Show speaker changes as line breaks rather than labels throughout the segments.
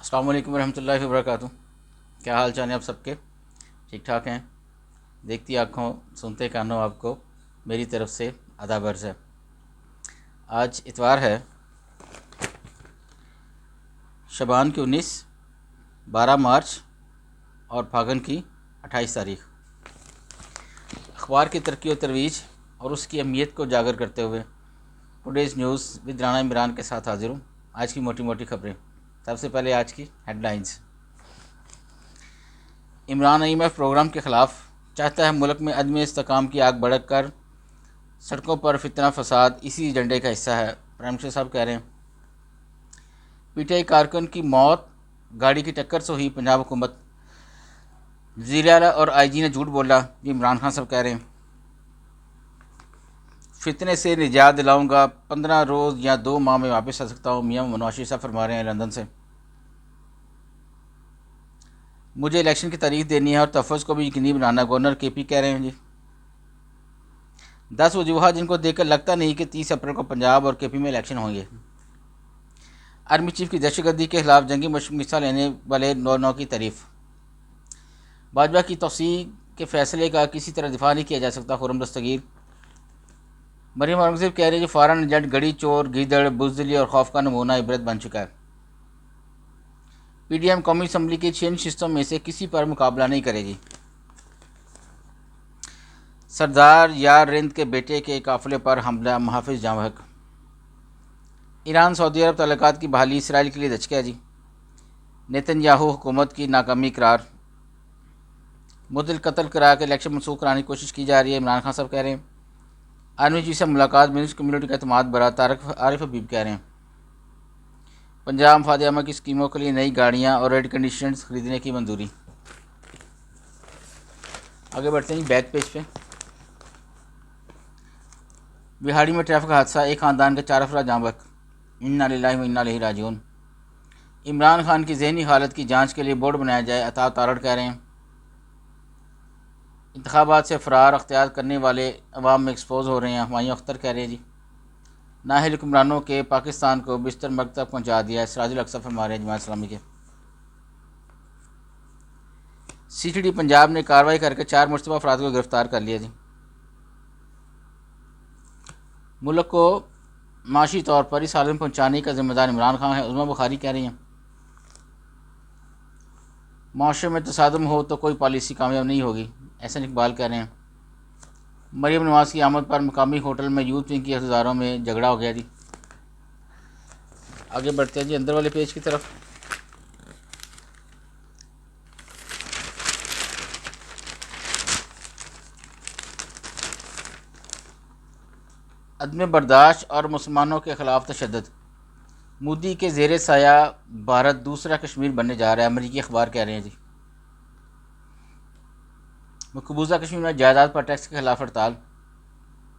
السلام علیکم ورحمۃ اللہ وبرکاتہ۔ کیا حال چال ہیں آپ سب کے؟ ٹھیک ٹھاک ہیں؟ دیکھتی آنکھوں سنتے کانوں آپ کو میری طرف سے آداب عرض ہے۔ آج اتوار ہے، شعبان کی 19، 12 مارچ اور پھاگن کی 28 تاریخ۔ اخبار کی ترقی و ترویج اور اس کی اہمیت کو اجاگر کرتے ہوئے today's news with Rana Imran کے ساتھ حاضر ہوں۔ آج کی موٹی موٹی خبریں۔ سب سے پہلے آج کی headlines. Imran IMF programme کے خلاف، چاہتا ہے ملک میں عدم استحکام کی آگ بھڑک کر سڑکوں پر فتنہ فساد اسی ایجنڈے کا حصہ ہے، پرائم منسٹر صاحب کہہ رہے ہیں۔ PTI کارکن کی موت گاڑی کی ٹکر سے ہوئی، پنجاب حکومت۔ وزیر اعلیٰ اور IG نے جھوٹ بولا، یہ عمران خان صاحب کہہ رہے ہیں۔ فتنے سے نجات دلاؤں گا، 15 روز یا 2 ماہ میں واپس آ سکتا ہوں، میاں نواز شریف صاحب فرما رہے ہیں لندن سے۔ مجھے الیکشن کی تاریخ دینی ہے اور تحفظ کو بھی یقینی بنانا، گورنر KP کہہ رہے ہیں جی۔ 10 وجوہات جن کو دیکھ کر لگتا نہیں کہ 30 اپریل کو پنجاب اور KP میں الیکشن ہوں گے۔ آرمی چیف کی دہشت گردی کے خلاف جنگی مشق میں حصہ لینے والے 9 کی تعریف۔ باجوہ کی توسیع کے فیصلے کا کسی طرح دفاع نہیں کیا جا سکتا، خرم دستگیر۔ مریم اورنگزیب کہہ رہے ہیں کہ فارن ایجنٹ گڑی چور، گیدڑ، بزدلی اور خوف کا نمونہ عبرت بن چکا ہے۔ PDM قومی اسمبلی کی 6 نشستوں میں سے کسی پر مقابلہ نہیں کرے گی۔ سردار یار رند کے بیٹے کے قافلے پر حملہ، محافظ جاں بحق۔ ایران سعودی عرب تعلقات کی بحالی اسرائیل کے لیے دھچکا جی۔ نیتن یاہو حکومت کی ناکامی قرار۔ مدل قتل کرا کے الیکشن منسوخ کرانے کی کوشش کی جا رہی ہے، عمران خان صاحب کہہ رہے ہیں۔ آرمی چیف سے ملاقات، بزنس کمیونٹی کا اعتماد بڑھا، عارف حبیب کہہ رہے ہیں۔ پنجاب مفاد عامہ کی اسکیموں کے لیے نئی گاڑیاں اور ایئر کنڈیشنرز خریدنے کی منظوری۔ آگے بڑھتے ہیں بیک پیج پہ۔ بہاڑی میں ٹریفک حادثہ، ایک خاندان کے 4 افراد جاں بحق، انا للہ و انا الیہ راجعون۔ عمران خان کی ذہنی حالت کی جانچ کے لیے بورڈ بنایا جائے، عطا تارڑ کہہ رہے ہیں۔ انتخابات سے فرار اختیار کرنے والے عوام میں ایکسپوز ہو رہے ہیں، ہمایوں اختر کہہ رہے ہیں جی۔ نااہل حکمرانوں کے پاکستان کو بستر مرگ تک پہنچا دیا، سراج الاقصی فرما رہے ہیں جماعت اسلامی کے۔ CTD پنجاب نے کارروائی کر کے 4 مشتبہ افراد کو گرفتار کر لیا جی۔ ملک کو معاشی طور پر اس حالت میں پہنچانے کا ذمہ دار عمران خان ہے، عظمیٰ بخاری کہہ رہی ہیں۔ معاشرے میں تصادم ہو تو کوئی پالیسی کامیاب نہیں ہوگی، احسن اقبال کہہ رہے ہیں۔ مریم نواز کی آمد پر مقامی ہوٹل میں یوتھ ونگ کی عہدیداروں میں جھگڑا ہو گیا جی۔ آگے بڑھتے ہیں جی اندر والے پیج کی طرف۔ عدم برداشت اور مسلمانوں کے خلاف تشدد، مودی کے زیر سایہ بھارت دوسرا کشمیر بننے جا رہا ہے، امریکی اخبار کہہ رہے ہیں جی۔ مقبوضہ کشمیر میں جائیداد پر ٹیکس کے خلاف ہڑتال۔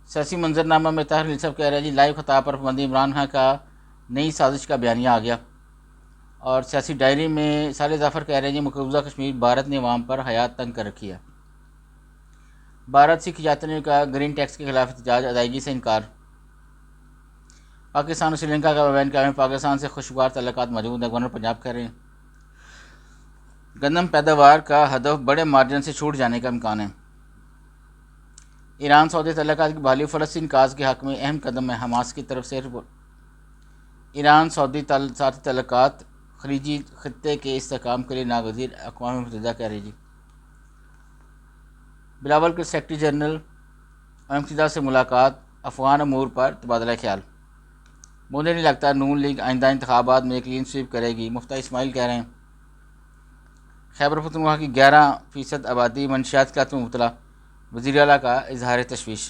سیاسی منظرنامہ میں طاہر الحل صاحب کہہ رہے ہیں جی، لائیو خطاب پر پابندی، عمران خان کا نئی سازش کا بیانیہ آ گیا۔ اور سیاسی ڈائری میں صالح ظفر کہہ رہے ہیں جی، مقبوضہ کشمیر بھارت نے عوام پر حیات تنگ کر رکھی ہے۔ بھارت سکھ یاتریوں کا گرین ٹیکس کے خلاف احتجاج، ادائیگی سے انکار۔ پاکستان اور سری لنکا کا مابین قائم پاکستان سے خوشگوار تعلقات موجود ہیں، گورنر پنجاب کہہ رہے ہیں۔ گندم پیداوار کا ہدف بڑے مارجن سے چھوٹ جانے کا امکان ہے۔ ایران سعودی تعلقات کی بحالی فلسطین کاز کے حق میں اہم قدم ہے، حماس کی طرف سے رپورٹ۔ ایران سعودی تعلقات خلیجی خطے کے استحکام کے لیے ناگزیر، اقوام متحدہ کہہ رہی جی۔ بلاول کے سیکرٹری جنرل اقوام متحدہ سے ملاقات، افغان امور پر تبادلہ خیال۔ مجھے نہیں لگتا نون لیگ آئندہ انتخابات میں کلین سویپ کرے گی، مفتاح اسماعیل کہہ رہے ہیں۔ خیبر پختونخوا کی 11% آبادی منشیات کی قحط میں مبتلا، وزیر اعلیٰ کا اظہار تشویش۔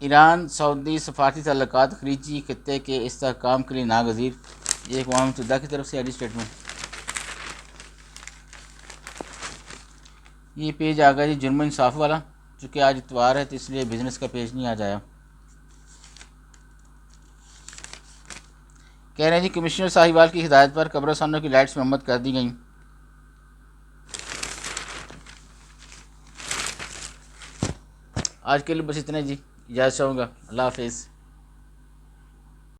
ایران سعودی سفارتی تعلقات خلیجی خطے کے استحکام کے لیے ناگزیر، یہ اقوام متحدہ کی طرف سے آئی اسٹیٹمنٹ۔ یہ پیج آ گیا جی جرم و انصاف والا، چونکہ آج اتوار ہے تو اس لیے بزنس کا پیج نہیں آ جایا۔ کہہ رہے ہیں جی، کمشنر ساہیوال کی ہدایت پر قبرستانوں کی لائٹس مرمت کر دی گئیں۔ آج کے لیے بس اتنا جی، اجازت چاہوں گا، اللہ حافظ۔